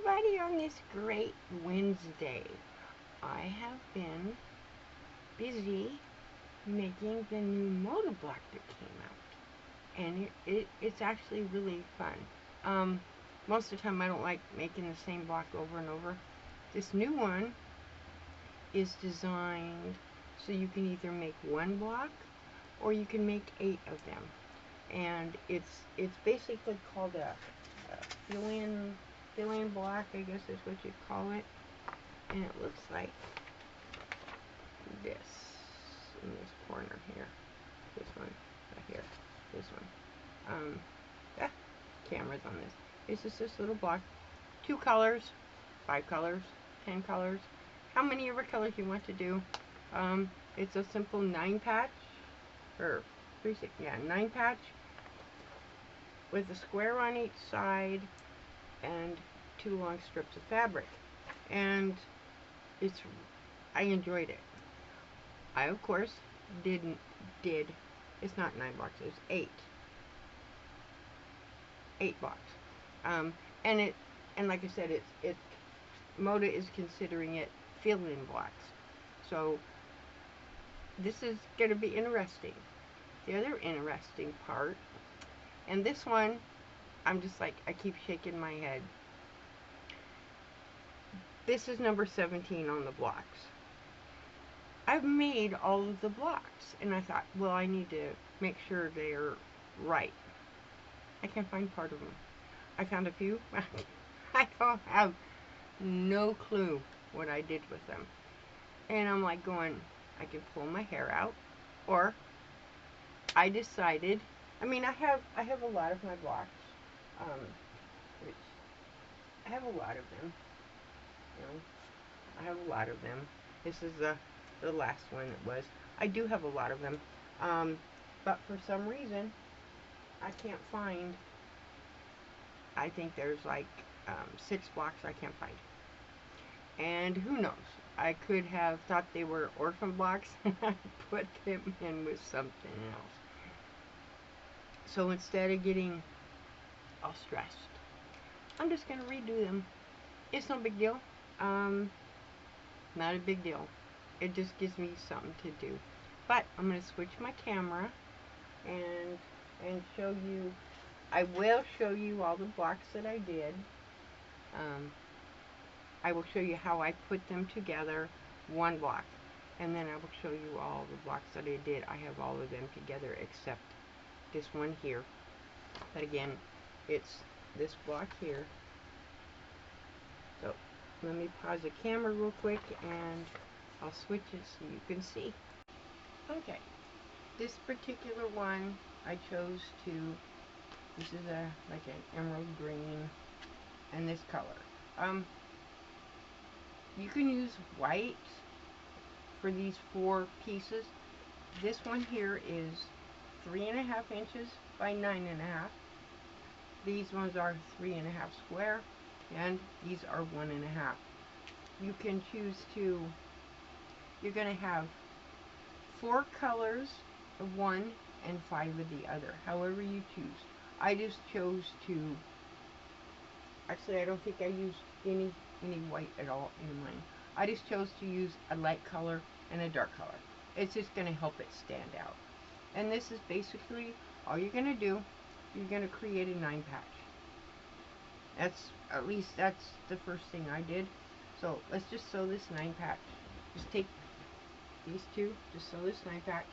everybody on this great Wednesday. I have been busy making the new Moda block that came out, and it's actually really fun. Most of the time I don't like making the same block over and over. This new one is designed so you can either make one block or you can make 8 of them, and it's basically called a fill-in block, I guess is what you'd call it. And it looks like this in this corner here. This one right here. This one. Camera's on this. It's just this little block. 2 colors, 5 colors, 10 colors. How many ever colors you want to do. It's a simple 9 patch, or 9 patch with a square on each side and 2 long strips of fabric. And I enjoyed it. I of course did it's not 9 blocks, it's 8 blocks. And like I said, it's Moda is considering it fill-in blocks. So this is going to be interesting. The other interesting part, and this one, I'm just like, I keep shaking my head. This is number 17 on the blocks. I've made all of the blocks, and I thought, well, I need to make sure they're right. I can't find part of them. I found a few. I don't have no clue what I did with them. And I'm like going, I can pull my hair out, or I decided, I mean, I have a lot of my blocks, which I have a lot of them, you know, I have a lot of them. This is the last one that was. I do have a lot of them, but for some reason, I can't find, I think there's like 6 blocks I can't find. And who knows? I could have thought they were orphan blocks and I put them in with something else. So instead of getting all stressed, I'm just going to redo them. It's no big deal. Not a big deal. It just gives me something to do. But I'm going to switch my camera and show you. I will show you all the blocks that I did. I will show you how I put them together, one block, and then I will show you all the blocks that I did. I have all of them together except this one here. But again, it's this block here. So let me pause the camera real quick and I'll switch it so you can see. Okay, this particular one I chose to, this is like an emerald green, and this color. You can use white for these 4 pieces. This one here is 3.5 inches by 9.5. These ones are 3.5 square, and these are 1.5. You can choose to, you're going to have 4 colors of one and 5 of the other, however you choose. I just chose to, actually I don't think I used any white at all in mine. I just chose to use a light color and a dark color. It's just going to help it stand out. And this is basically all you're going to do. You're going to create a 9 patch. That's the first thing I did. So let's just sew this 9 patch. Just take these 2, just sew this 9 patch.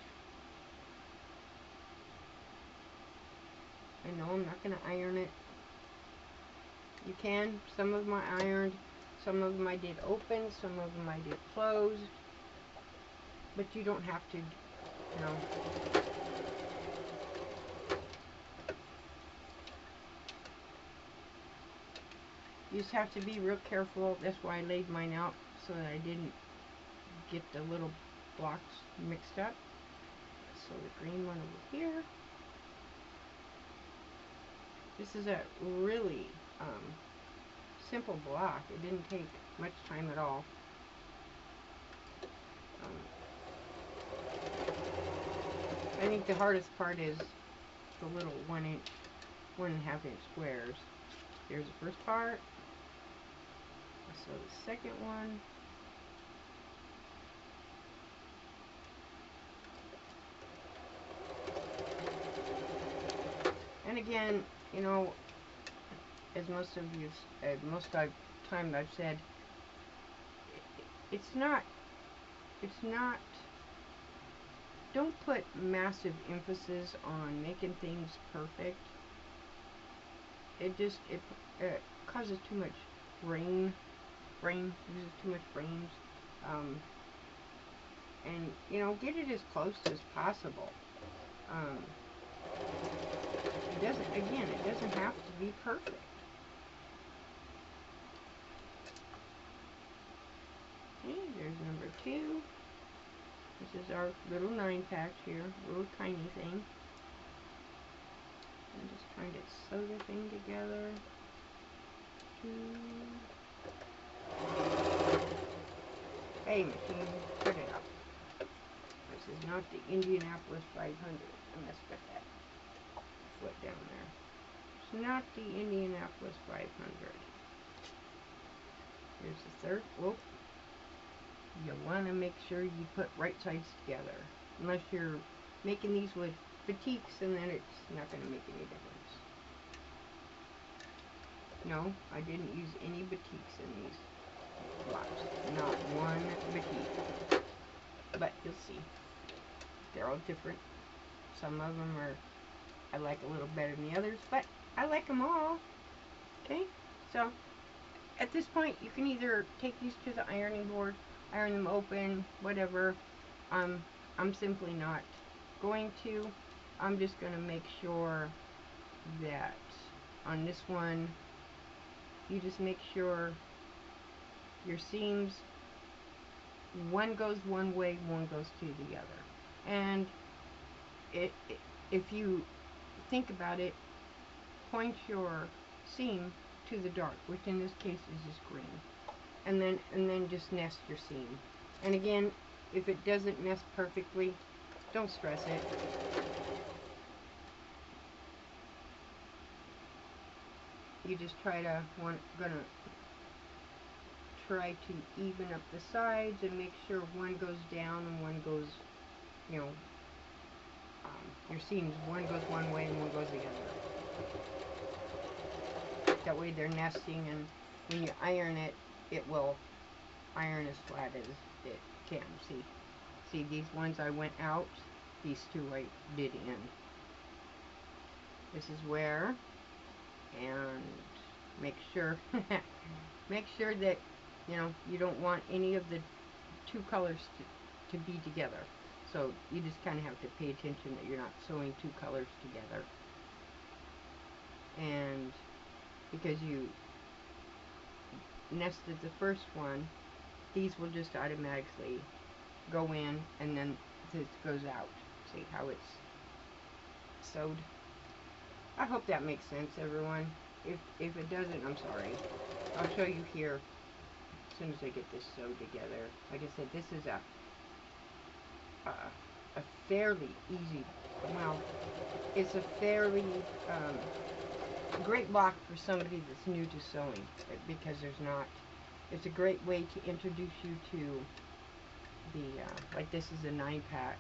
I know I'm not going to iron it. You can. Some of them I ironed. Some of them I did open. Some of them I did closed. But you don't have to, you know. You just have to be real careful. That's why I laid mine out so that I didn't get the little blocks mixed up. So the green one over here. This is a really simple block. It didn't take much time at all. I think the hardest part is the little 1.5 inch squares. There's the first part, So the second one. And again, you know, as most of you, time I've said, it's not, don't put massive emphasis on making things perfect. It causes too much uses too much brains, and you know, get it as close as possible. It doesn't have to be perfect. Okay, there's number 2. This is our little 9 patch here, little tiny thing. I'm just trying to sew the thing together. 2. Hey, machine, cut it out. This is not the Indianapolis 500. I messed up that foot down there. It's not the Indianapolis 500. Here's the third. Whoop. You want to make sure you put right sides together. Unless you're making these with batiks, and then it's not going to make any difference. No, I didn't use any batiks in these blocks. Not one batik. But you'll see. They're all different. Some of them I like a little better than the others, but I like them all. Okay, so at this point you can either take these to the ironing board, iron them open, whatever. I'm simply not going to. I'm just going to make sure that on this one, you just make sure your seams, one goes one way, one goes to the other. And if you think about it, point your seam to the dark, which in this case is just green, and then just nest your seam. And again, if it doesn't nest perfectly, don't stress it. You just gonna try to even up the sides and make sure one goes down and one goes, you know, your seams, one goes one way and one goes the other. That way they're nesting, and when you iron it, it will iron as flat as it can. See these ones I went out, these 2 I did in. This is where, and make sure that, you know, you don't want any of the 2 colors to be together. So you just kind of have to pay attention that you're not sewing 2 colors together. And because you nested the first one, these will just automatically go in, and then this goes out. See how it's sewed? I hope that makes sense, everyone. If it doesn't, I'm sorry. I'll show you here as soon as I get this sewed together. Like I said, this is a fairly easy, well, it's a fairly great block for somebody that's new to sewing, because it's a great way to introduce you to the, like this is a 9 patch,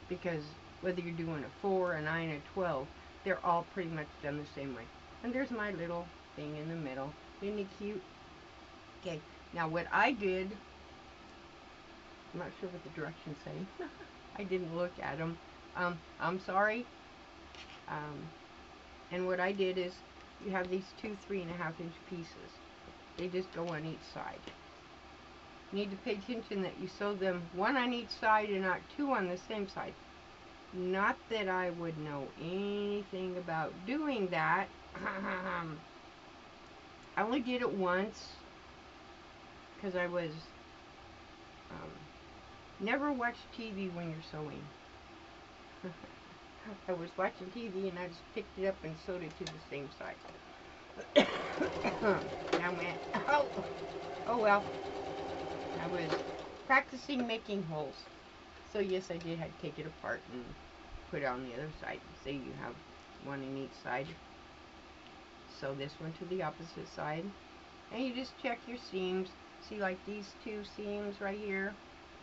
because whether you're doing a 4, a 9, a 12, they're all pretty much done the same way. And there's my little thing in the middle. Isn't it cute? Okay, now what I did, I'm not sure what the directions say. I didn't look at them. I'm sorry. And what I did is, you have these 2 3.5-inch pieces. They just go on each side. You need to pay attention that you sew them 1 on each side and not 2 on the same side. Not that I would know anything about doing that. I only did it once, because I was never watch TV when you're sewing. I was watching TV and I just picked it up and sewed it to the same side. And I went, oh well. I was practicing making holes. So yes, I did have to take it apart and put it on the other side. Say you have 1 in each side. Sew this one to the opposite side. And you just check your seams. See, like these two seams right here,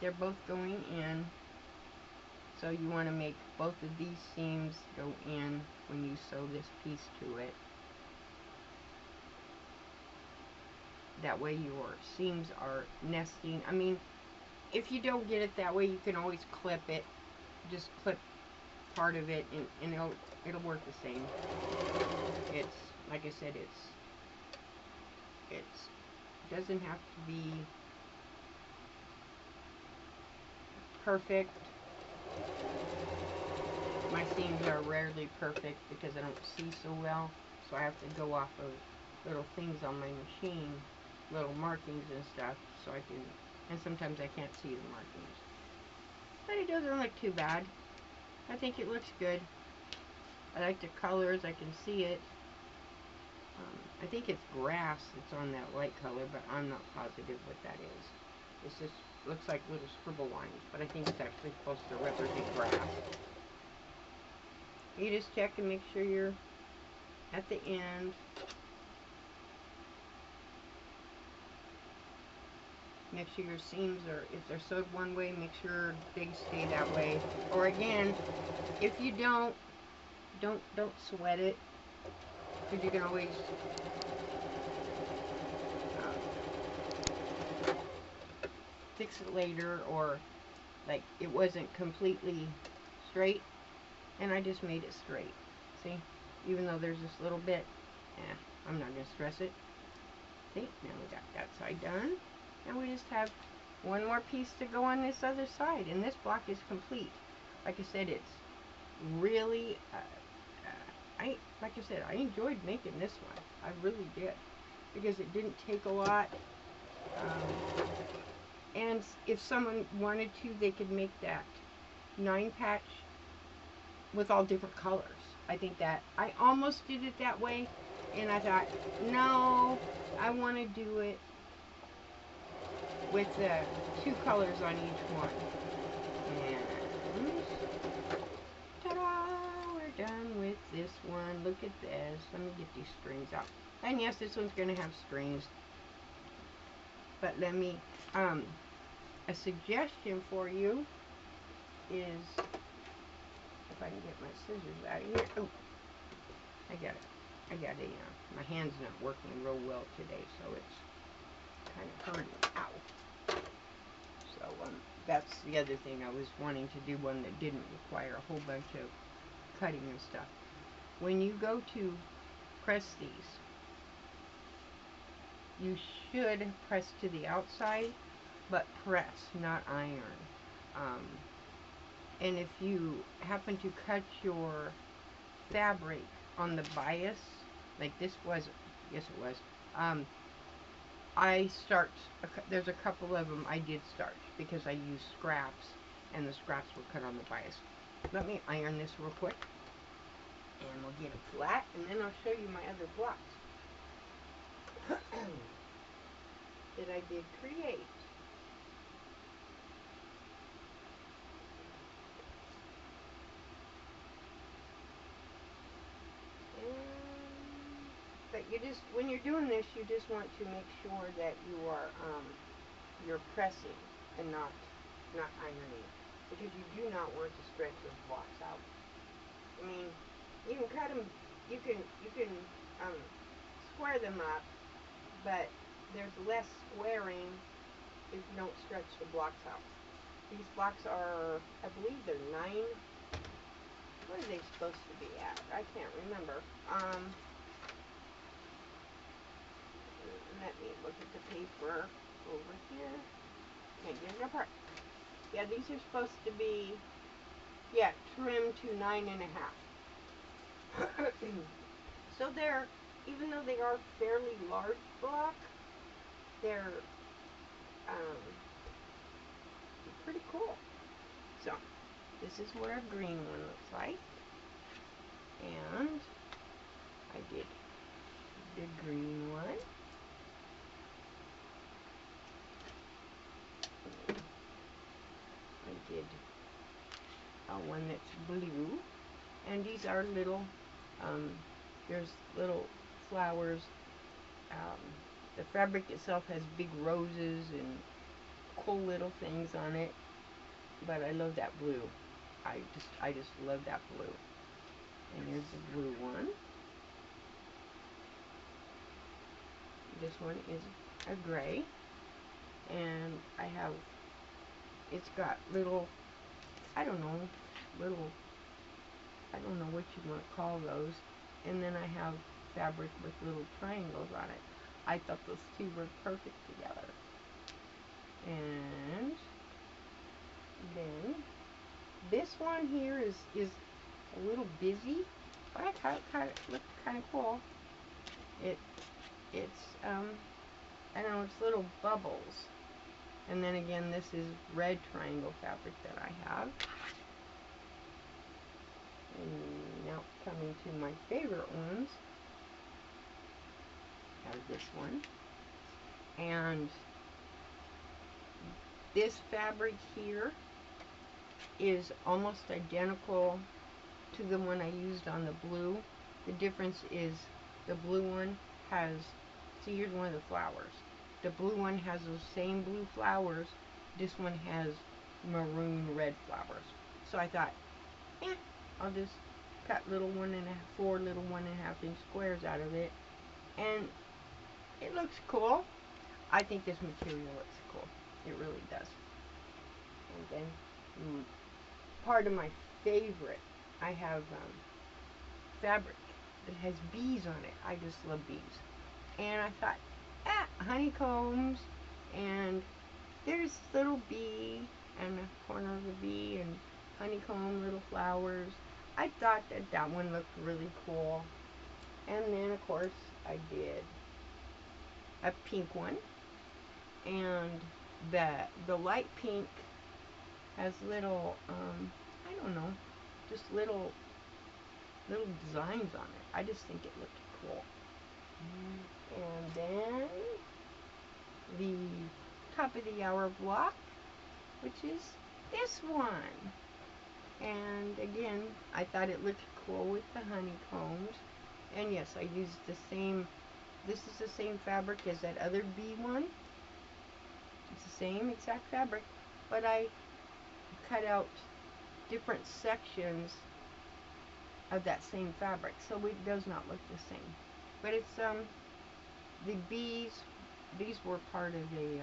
they're both going in. So you want to make both of these seams go in when you sew this piece to it. That way your seams are nesting. I mean, if you don't get it that way, you can always clip it. Just clip part of it, and it'll work the same. It's, like I said, it doesn't have to be perfect. My seams are rarely perfect because I don't see so well, so I have to go off of little things on my machine, little markings and stuff, so I can, and sometimes I can't see the markings. But it doesn't look too bad. I think it looks good. I like the colors, I can see it. I think it's grass that's on that light color, but I'm not positive what that is. It's just, looks like little scribble lines, but I think it's actually supposed to represent grass. You just check and make sure you're at the end. Make sure your seams are, if they're sewed one way, make sure they stay that way. Or again, if you don't sweat it, because you can always fix it later, or like it wasn't completely straight, and I just made it straight. See, even though there's this little bit, I'm not gonna stress it. See, now we got that side done, and we just have one more piece to go on this other side, and this block is complete. Like I said, it's really like I said, I enjoyed making this one. I really did, because it didn't take a lot. And if someone wanted to, they could make that 9-patch with all different colors. I think that I almost did it that way, and I thought, no, I want to do it with the 2 colors on each one. And ta-da! We're done with this one. Look at this. Let me get these strings out. And yes, this one's going to have strings. But let me, a suggestion for you is, if I can get my scissors out of here. Oh, I got it. My hand's not working real well today, so it's kind of hurting. Ow. So, that's the other thing. I was wanting to do one that didn't require a whole bunch of cutting and stuff. When you go to press these, you should press to the outside, but press, not iron. And if you happen to cut your fabric on the bias, like this was, yes it was, I starched, there's a couple of them I did starch because I used scraps, and the scraps were cut on the bias. Let me iron this real quick, and we'll get it flat, and then I'll show you my other blocks that I did create. But you just, when you're doing this, you just want to make sure that you are, you're pressing and not ironing, because you do not want to stretch those blocks out. I mean, you can cut them, you can square them up, but there's less squaring if you don't stretch the blocks out. These blocks are, I believe they're 9. What are they supposed to be at? I can't remember. Let me look at the paper over here. Can't get it apart. Yeah, these are supposed to be, yeah, trimmed to 9.5. So they're, even though they are fairly large block, they're pretty cool. So this is what our green one looks like, and I did the green one. I did one that's blue, and these are little, there's little flowers The fabric itself has big roses and cool little things on it, but I love that blue. I just love that blue. And here's the blue one. This one is a gray, and it's got little, I don't know, I don't know what you want to call those. And then I have fabric with little triangles on it. I thought those two were perfect together. And then this one here is a little busy, but I thought it looked kind of cool. It's I don't know, it's little bubbles. And then again, this is red triangle fabric that I have. And now coming to my favorite ones. I have this one. And this fabric here is almost identical to the one I used on the blue. The difference is the blue one has, see, here's one of the flowers. The blue one has those same blue flowers. This one has maroon red flowers. So I thought, I'll just cut four little 1.5 inch squares out of it, and it looks cool. I think this material looks cool. It really does. And then part of my favorite, I have fabric that has bees on it. I just love bees. And I thought, honeycombs, and there's little bee and a corner of a bee and honeycomb little flowers. I thought that one looked really cool. And then of course I did a pink one, and the light pink has little I don't know, just little designs on it. I just think it looked cool. And then the top of the hour block, which is this one. And again, I thought it looked cool with the honeycombs. And yes, I used the same, this is the same fabric as that other bee one. It's the same exact fabric, but I cut out different sections of that same fabric, so it does not look the same. But it's the bees, these were part of a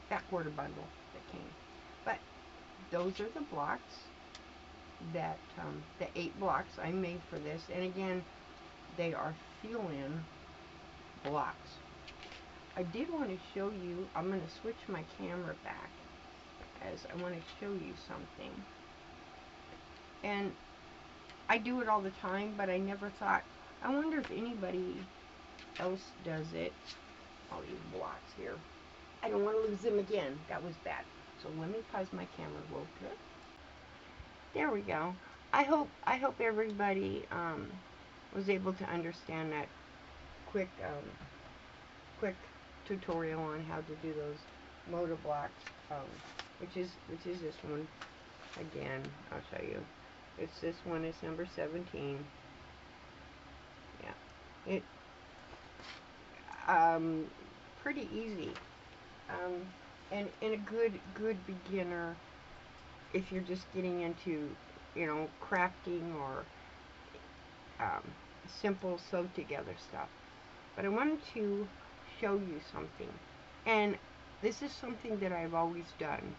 back order bundle that came. But those are the blocks that the 8 blocks I made for this, and again, they are fill-in blocks. I did want to show you, I'm going to switch my camera back as I want to show you something. And I do it all the time, but I never thought, I wonder if anybody else does it. All these blocks here. I don't want to lose them again. That was bad. So let me pause my camera real quick. There we go. I hope everybody was able to understand that quick tutorial on how to do those Moda blocks, which is this one. Again, I'll show you. It's this one. It's number 17. Yeah, it pretty easy, and a good beginner if you're just getting into, you know, crafting or simple sew together stuff. But I wanted to show you something, and this is something that I've always done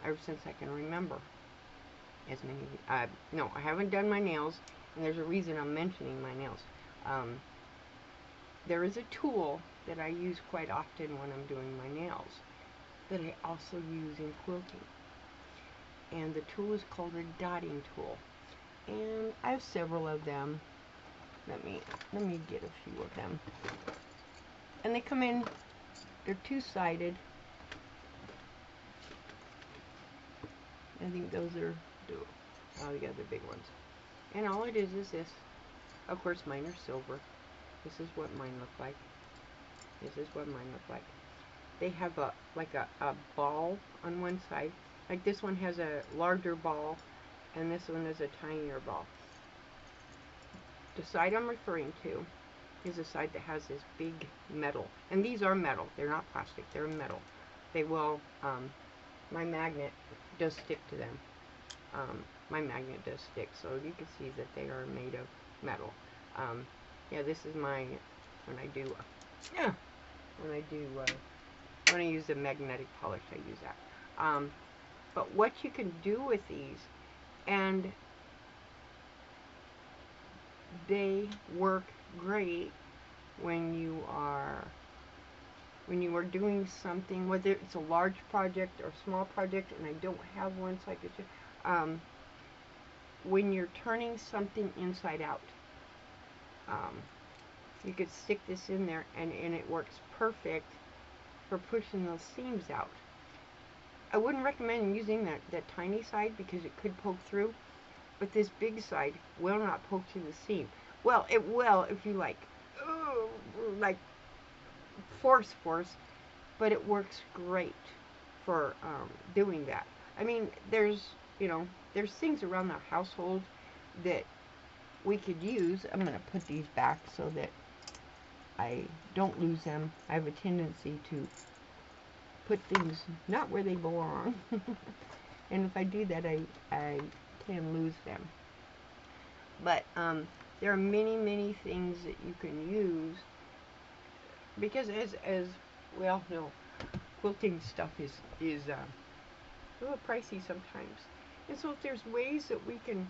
ever since I can remember. No, I haven't done my nails, and there's a reason I'm mentioning my nails. There is a tool that I use quite often when I'm doing my nails that I also use in quilting, and the tool is called a dotting tool, and I have several of them. Let me get a few of them, and they come in, they're two-sided. I think those are dual. Oh, yeah, the big ones. And all it is this. Of course, mine are silver. This is what mine look like. This is what mine look like. They have a ball on one side. Like this one has a larger ball, and this one is a tinier ball. The side I'm referring to is the side that has this big metal. And these are metal. They're not plastic. They're metal. They will, my magnet does stick to them. My magnet does stick, so you can see that they are made of metal. Yeah, this is my, when I do, when I use the magnetic polish, I use that. But what you can do with these, and they work great when you are doing something, whether it's a large project or small project, and I don't have one, so I could just, when you're turning something inside out, you could stick this in there, and it works perfect for pushing those seams out. I wouldn't recommend using that tiny side because it could poke through, but this big side will not poke through the seam. Well, it will if you like force, but it works great for doing that. I mean, there's things around the household that we could use. I'm going to put these back so that I don't lose them. I have a tendency to put things not where they belong. And if I do that, I can lose them. But there are many things that you can use, because as we all know, quilting stuff is a little pricey sometimes. And so if there's ways that we can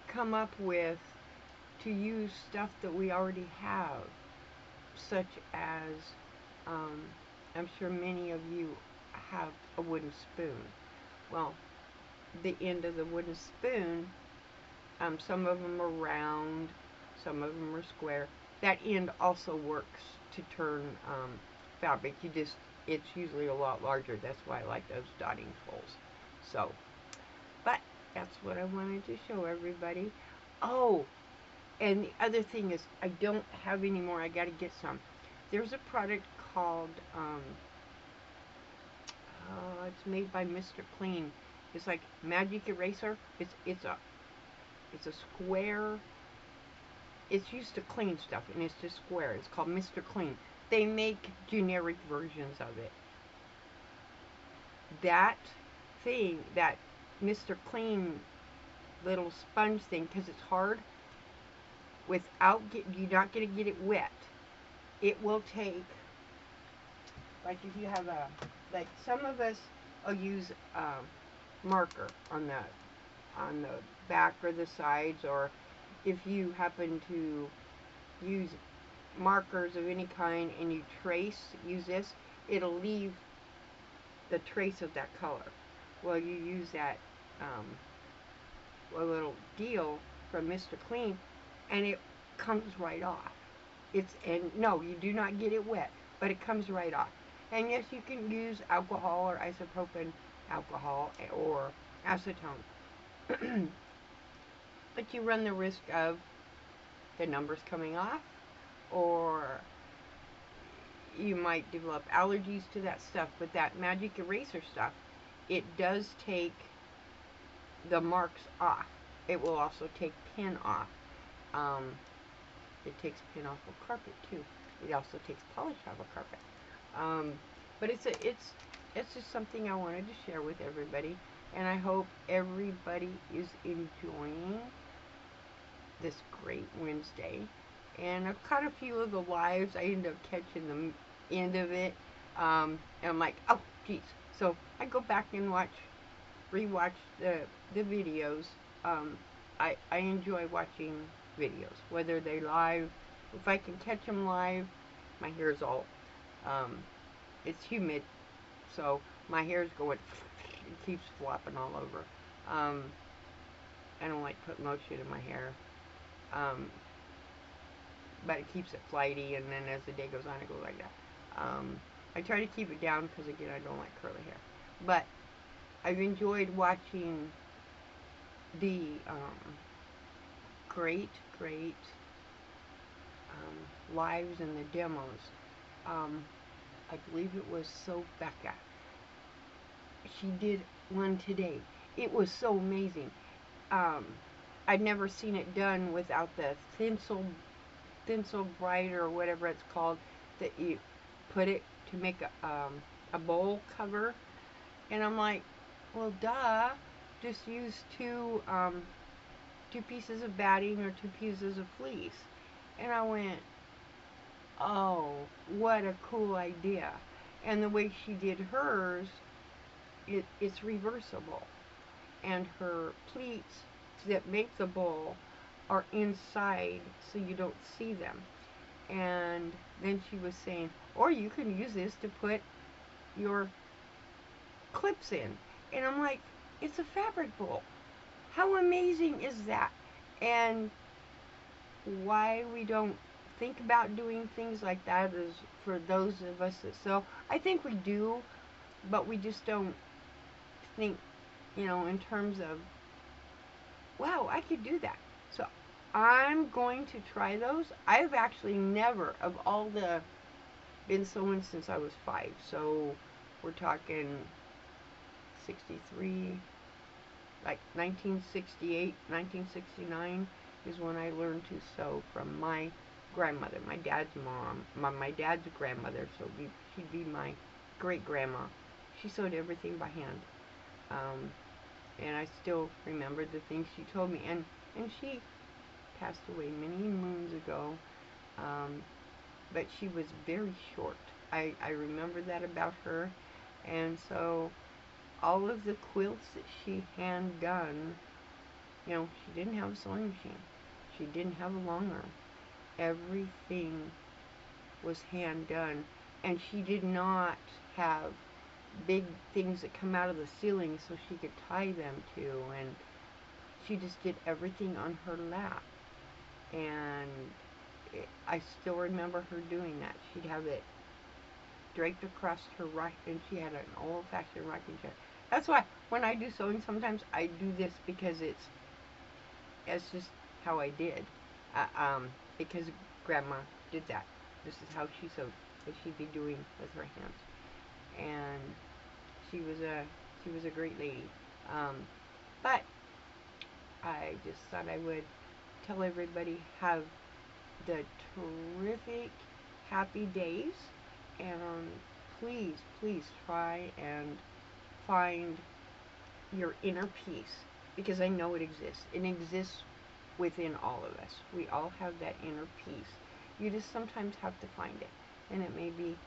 come up with to use stuff that we already have, such as, I'm sure many of you have a wooden spoon. Well, the end of the wooden spoon, some of them are round, some of them are square. That end also works to turn fabric. It's usually a lot larger. That's why I like those dotting holes. So, but that's what I wanted to show everybody. Oh, and the other thing is, I don't have any more. I got to get some. There's a product called, it's made by Mr. Clean. It's like Magic Eraser. It's a square. It's used to clean stuff, and it's just square. It's called Mr. Clean. They make generic versions of it. That thing, that Mr. Clean little sponge thing, because it's hard, you're not going to get it wet. It will take, like if you have like some of us will use marker on the back or the sides, or if you happen to use markers of any kind and you use this, it'll leave the trace of that color. Well, you use that a little deal from Mr. Clean, and it comes right off. No, you do not get it wet, but it comes right off. And yes, you can use alcohol or isopropyl alcohol or acetone. But you run the risk of the numbers coming off, or you might develop allergies to that stuff. But that Magic Eraser stuff, it does take the marks off. It will also take pin off. It takes pin off of carpet too. It also takes polish off of carpet. But it's just something I wanted to share with everybody, and I hope everybody is enjoying this great Wednesday. And I've caught a few of the lives. I ended up catching the end of it, and I'm like, oh geez. So I go back and rewatch the videos. I enjoy watching videos, whether they live. If I can catch them live, my hair's all, it's humid, so my hair's going, it keeps flopping all over. I don't like putting lotion in my hair, but it keeps it flighty, and then as the day goes on, it goes like that. I try to keep it down because, again, I don't like curly hair. But I've enjoyed watching the great lives and the demos. I believe it was Becca. She did one today. It was so amazing. I'd never seen it done without the tinsel bright or whatever it's called that you put it to make a bowl cover. And I'm like, well, duh, just use two pieces of batting or two pieces of fleece. And I went, oh, what a cool idea. And the way she did hers, it's reversible. And her pleats that make the bowl are inside so you don't see them. And then she was saying, or you can use this to put your clips in. And I'm like, it's a fabric bowl. How amazing is that? And why we don't think about doing things like that is for those of us that sew. I think we do, but we just don't think, in terms of, wow, I could do that. So I'm going to try those. I've actually never, of all the, been sewing since I was 5. So we're talking 63, like 1968, 1969 is when I learned to sew from my grandmother, my dad's mom, my dad's grandmother, so she'd be my great-grandma. She sewed everything by hand. And I still remember the things she told me. And she passed away many moons ago, but she was very short. I remember that about her. And so all of the quilts that she hand done, she didn't have a sewing machine. She didn't have a long arm. Everything was hand done. And she did not have big things that come out of the ceiling so she could tie them to. And she just did everything on her lap. And I still remember her doing that. She'd have it draped across her right, and she had an old-fashioned rocking chair. That's why when I do sewing, sometimes I do this because it's just how I did. Because Grandma did that. This is how she sewed. What she'd be doing with her hands. And she was a great lady. But I just thought I would tell everybody, have the terrific, happy days, and please, please try and find your inner peace, because I know it exists. It exists within all of us. We all have that inner peace. You just sometimes have to find it, and it may be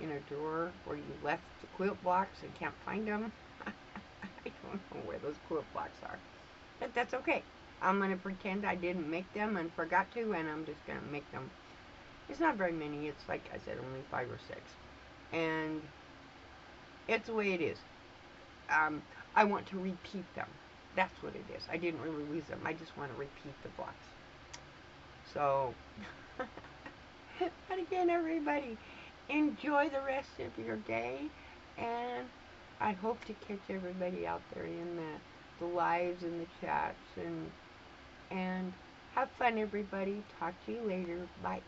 in a drawer where you left the quilt blocks and can't find them. I don't know where those quilt blocks are, but that's okay. I'm going to pretend I didn't make them and forgot to, and I'm just going to make them. It's not very many. It's like I said, only 5 or 6. And it's the way it is. I want to repeat them. That's what it is. I didn't really lose them. I just want to repeat the blocks. So, but again, everybody, enjoy the rest of your day, and I hope to catch everybody out there in the lives and the chats, and have fun, everybody. Talk to you later. Bye.